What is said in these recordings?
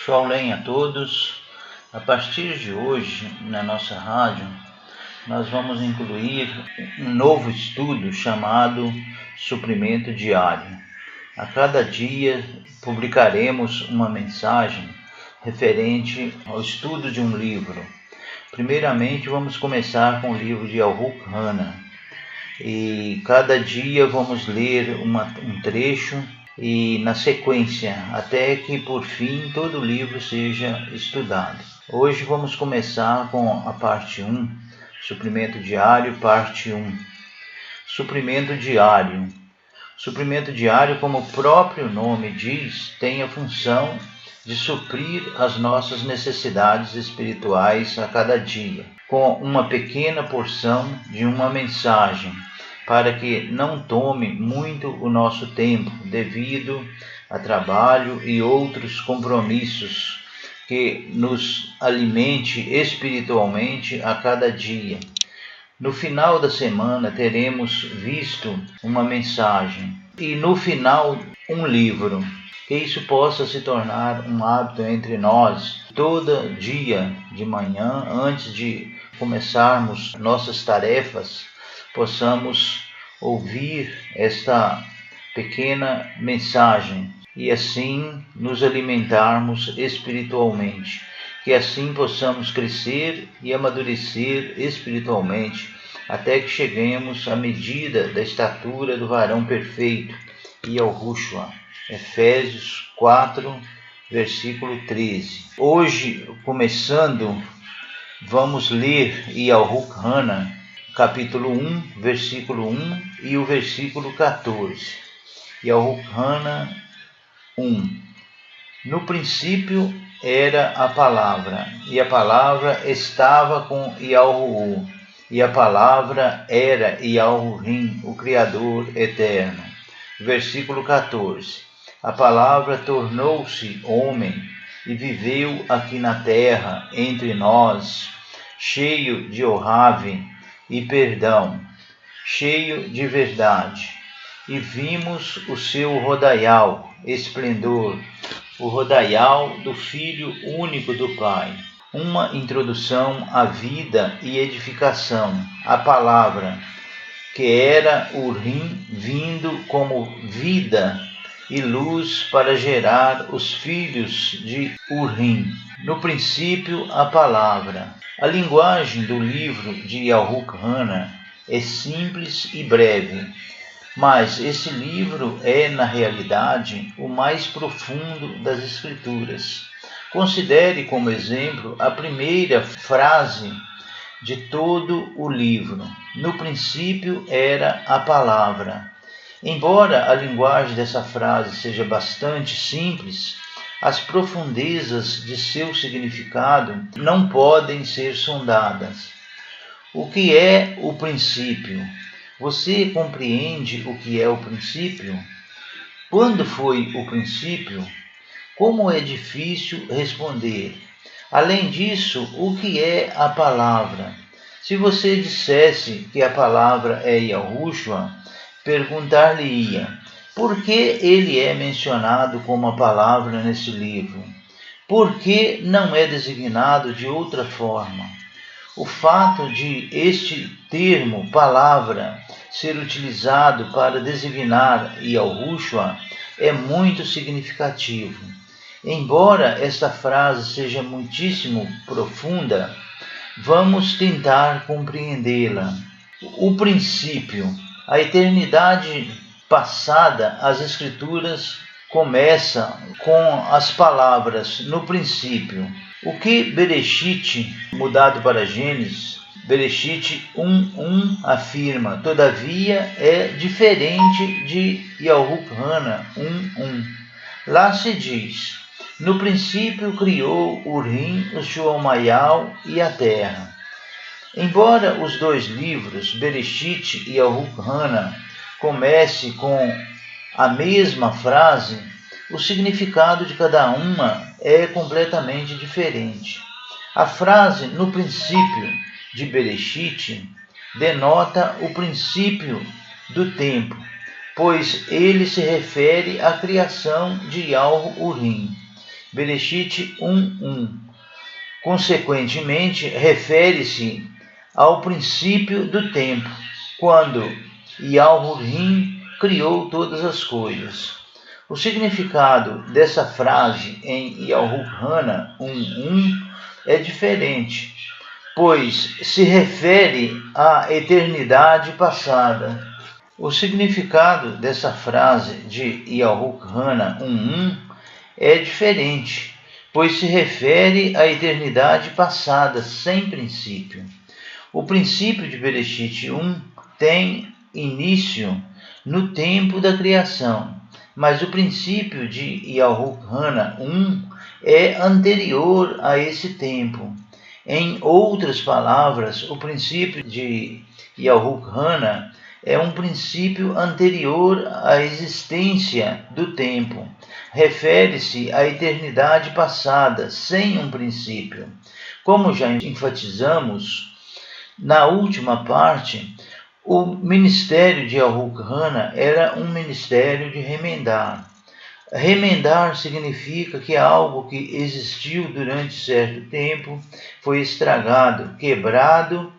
Shalom a todos. A partir de hoje, na nossa rádio, nós vamos incluir um novo estudo chamado Suprimento Diário. A cada dia publicaremos uma mensagem referente ao estudo de um livro. Primeiramente, vamos começar com o livro de Al-Huk Hana. E cada dia vamos ler um trecho e na sequência, até que por fim todo o livro seja estudado. Hoje vamos começar com a parte 1, Suprimento Diário, parte 1. Suprimento Diário. Suprimento diário, como o próprio nome diz, tem a função de suprir as nossas necessidades espirituais a cada dia, com uma pequena porção de uma mensagem, para que não tome muito o nosso tempo, devido a trabalho e outros compromissos, que nos alimente espiritualmente a cada dia. No final da semana teremos visto uma mensagem e no final um livro. Que isso possa se tornar um hábito entre nós, todo dia de manhã, antes de começarmos nossas tarefas, possamos ouvir esta pequena mensagem e assim nos alimentarmos espiritualmente. Que assim possamos crescer e amadurecer espiritualmente, até que cheguemos à medida da estatura do varão perfeito, Yahushua. Efésios 4, versículo 13. Hoje, começando, vamos ler Al-Huk Hana, capítulo 1, versículo 1 e o versículo 14. Al-Huk Hana 1. No princípio era a palavra, e a palavra estava com Yahu, e a palavra era Yahurim, o Criador eterno. Versículo 14. A palavra tornou-se homem e viveu aqui na terra, entre nós, cheio de Ohave e perdão, cheio de verdade. E vimos o seu rodaial, esplendor, o rodaial do Filho único do Pai. Uma introdução à vida e edificação, a palavra, que era Urim, vindo como vida e luz para gerar os filhos de Urim. No princípio, a palavra. A linguagem do livro de Al-Huk Hana é simples e breve, mas esse livro é, na realidade, o mais profundo das Escrituras. Considere como exemplo a primeira frase de todo o livro. No princípio era a palavra. Embora a linguagem dessa frase seja bastante simples, as profundezas de seu significado não podem ser sondadas. O que é o princípio? Você compreende o que é o princípio? Quando foi o princípio? Como é difícil responder. Além disso, o que é a palavra? Se você dissesse que a palavra é Yahushua, perguntar-lhe-ia, por que ele é mencionado como a palavra nesse livro? Por que não é designado de outra forma? O fato de este termo, palavra, ser utilizado para designar Yahushua é muito significativo. Embora esta frase seja muitíssimo profunda, vamos tentar compreendê-la. O princípio, a eternidade passada, as Escrituras começam com as palavras no princípio. O que Bereshit, mudado para Gênesis, Bereshit 1:1 afirma, todavia é diferente de Al-Huk Hana 1:1. Lá se diz, no princípio criou Urim, o Shuamayal e a terra. Embora os dois livros, Bereshit e Al-Huk Hana, comecem com a mesma frase, o significado de cada uma é completamente diferente. A frase no princípio de Bereshit denota o princípio do tempo, pois ele se refere à criação de Al-Urim. Bereshit 1:1. Consequentemente, refere-se ao princípio do tempo, quando Yahweh criou todas as coisas. O significado dessa frase em Yahuwah 1:1 é diferente, pois se refere à eternidade passada. O significado dessa frase de Yahuwah 1:1 é diferente, pois se refere à eternidade passada, sem princípio. O princípio de Bereshit 1 tem início no tempo da criação, mas o princípio de Yahuwah 1 é anterior a esse tempo. Em outras palavras, o princípio de Yahuwah é um princípio anterior à existência do tempo. Refere-se à eternidade passada, sem um princípio. Como já enfatizamos na última parte, o ministério de Yahuwah era um ministério de remendar. Remendar significa que algo que existiu durante certo tempo foi estragado, quebrado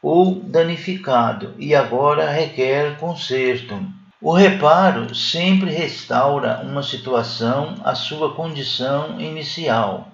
ou danificado e agora requer conserto. O reparo sempre restaura uma situação à sua condição inicial.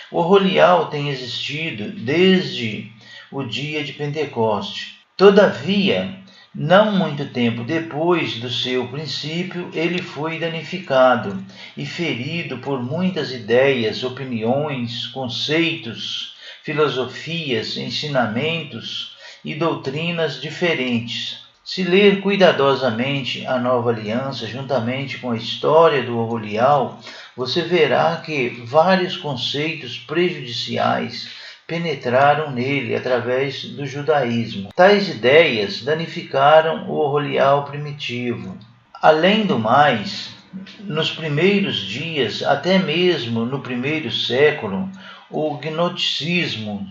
O rolial tem existido desde o dia de Pentecoste. Todavia, não muito tempo depois do seu princípio, ele foi danificado e ferido por muitas ideias, opiniões, conceitos, filosofias, ensinamentos e doutrinas diferentes. Se ler cuidadosamente a Nova Aliança, juntamente com a história do rolial, você verá que vários conceitos prejudiciais penetraram nele através do judaísmo. Tais ideias danificaram o rolial primitivo. Além do mais, nos primeiros dias, até mesmo no primeiro século, o gnosticismo,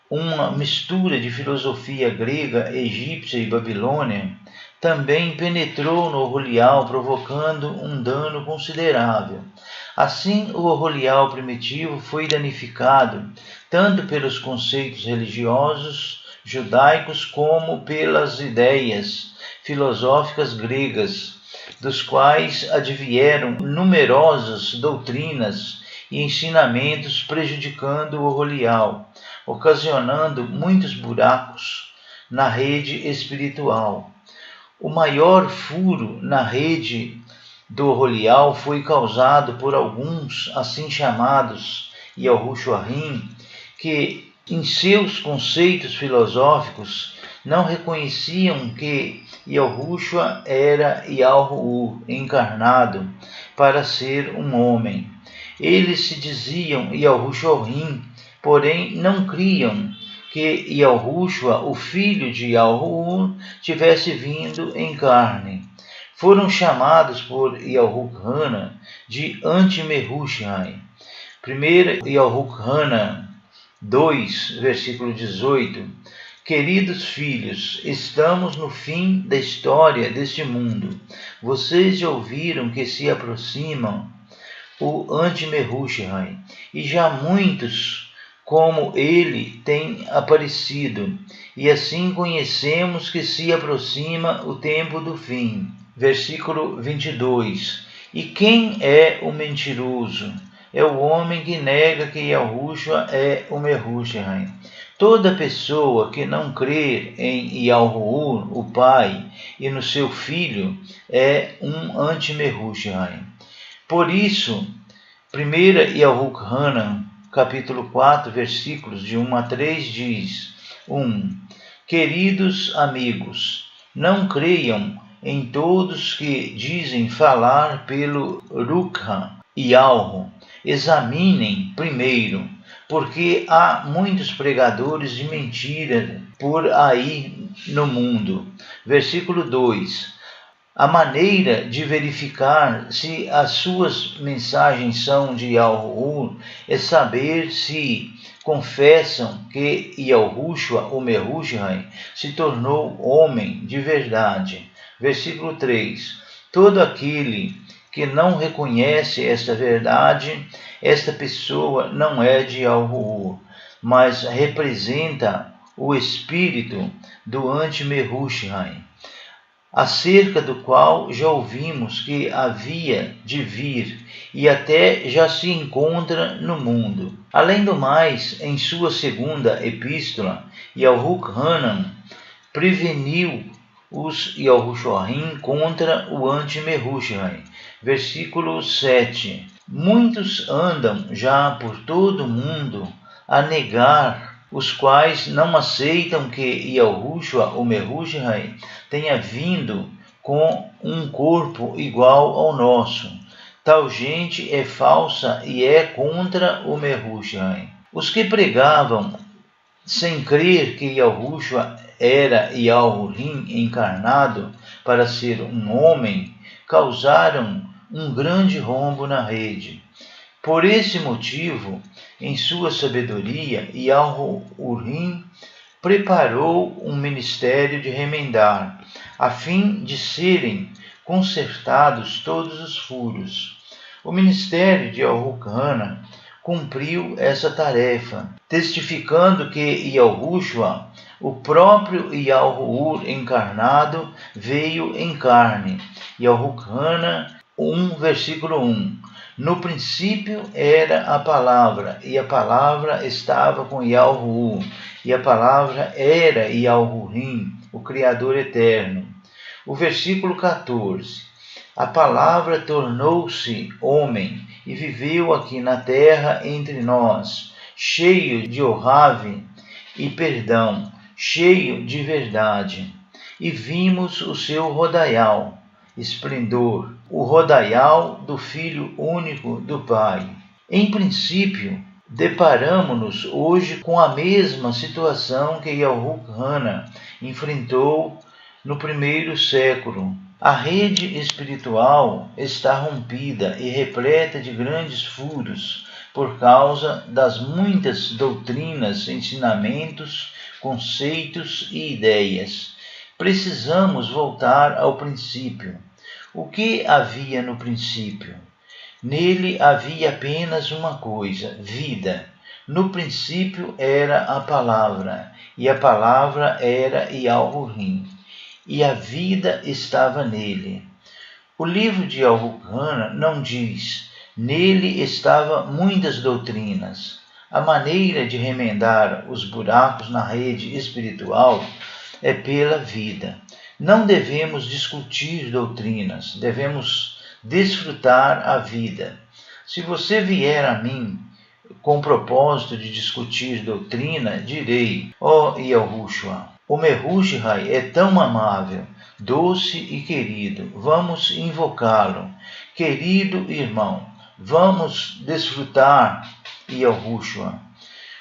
uma mistura de filosofia grega, egípcia e babilônia, também penetrou no rolial, provocando um dano considerável. Assim, o rolial primitivo foi danificado tanto pelos conceitos religiosos judaicos como pelas ideias filosóficas gregas, dos quais advieram numerosas doutrinas e ensinamentos prejudicando o rolial, ocasionando muitos buracos na rede espiritual. O maior furo na rede do rolial foi causado por alguns assim chamados Yahushuahim, que em seus conceitos filosóficos não reconheciam que Yahushua era Yahu encarnado para ser um homem. Eles se diziam Yahushuahim, porém não criam que Yahushua, o filho de Yahu, tivesse vindo em carne. Foram chamados por Yahuwah de Anti-Mehushai. 1 Yahuwah 2, versículo 18. Queridos filhos, estamos no fim da história deste mundo. Vocês já ouviram que se aproximam o Anti-Mehushai, e já muitos como ele têm aparecido, e assim conhecemos que se aproxima o tempo do fim. Versículo 22. E quem é o mentiroso? É o homem que nega que Yahushua é o Mehushai. Toda pessoa que não crer em Yahu, o Pai, e no seu Filho, é um anti-Mehushai. Por isso, 1 Yahuwah, capítulo 4, versículos de 1 a 3, diz: 1. Queridos amigos, não creiam em todos que dizem falar pelo Ruach Yahweh. Examinem primeiro, porque há muitos pregadores de mentira por aí no mundo. Versículo 2. A maneira de verificar se as suas mensagens são de Yahu é saber se confessam que Yahushua, o Mehushai, se tornou homem de verdade. Versículo 3. Todo aquele que não reconhece esta verdade esta pessoa não é de Yahu, mas representa o espírito do Anti-Mehushai, acerca do qual já ouvimos que havia de vir e até já se encontra no mundo. Além do mais, em sua segunda epístola, Yahu-Hanan preveniu os Yahushorim contra o Anti-Mehushai. Versículo 7. Muitos andam já por todo o mundo a negar, os quais não aceitam que Yahushua, o Mehushai, tenha vindo com um corpo igual ao nosso. Tal gente é falsa e é contra o Mehushai. Os que pregavam sem crer que Yahushua era Yahurim encarnado para ser um homem, causaram um grande rombo na rede. Por esse motivo, em sua sabedoria, Yahurim preparou um ministério de remendar, a fim de serem consertados todos os furos. O ministério de Yahu-Hanan cumpriu essa tarefa, testificando que Yahushua, o próprio Yahu encarnado, veio em carne. Yahu-Hanan 1, versículo 1. No princípio era a palavra, e a palavra estava com Yahu, e a palavra era Yahurim, o Criador eterno. O versículo 14. A palavra tornou-se homem e viveu aqui na terra entre nós, cheio de orave e perdão, cheio de verdade. E vimos o seu rodaial, esplendor, o rodaial do Filho único do Pai. Em princípio, deparamo-nos hoje com a mesma situação que Yahu-Hanan enfrentou no primeiro século. A rede espiritual está rompida e repleta de grandes furos por causa das muitas doutrinas, ensinamentos, conceitos e ideias. Precisamos voltar ao princípio. O que havia no princípio? Nele havia apenas uma coisa: vida. No princípio era a palavra, e a palavra era Yahurim, e a vida estava nele. O livro de Yahu-Hanan não diz: nele estavam muitas doutrinas. A maneira de remendar os buracos na rede espiritual é pela vida. Não devemos discutir doutrinas, devemos desfrutar a vida. Se você vier a mim com o propósito de discutir doutrina, direi: ó Yahushua, o Mehushai é tão amável, doce e querido, vamos invocá-lo. Querido irmão, vamos desfrutar Yahushua.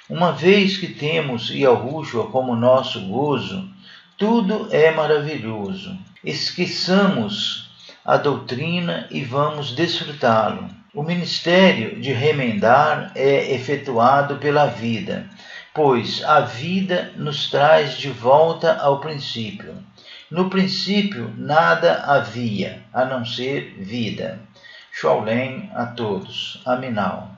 Uma vez que temos Yahushua como nosso gozo, tudo é maravilhoso. Esqueçamos a doutrina e vamos desfrutá-lo. O ministério de remendar é efetuado pela vida, pois a vida nos traz de volta ao princípio. No princípio nada havia, a não ser vida. Shalom a todos. Aminal.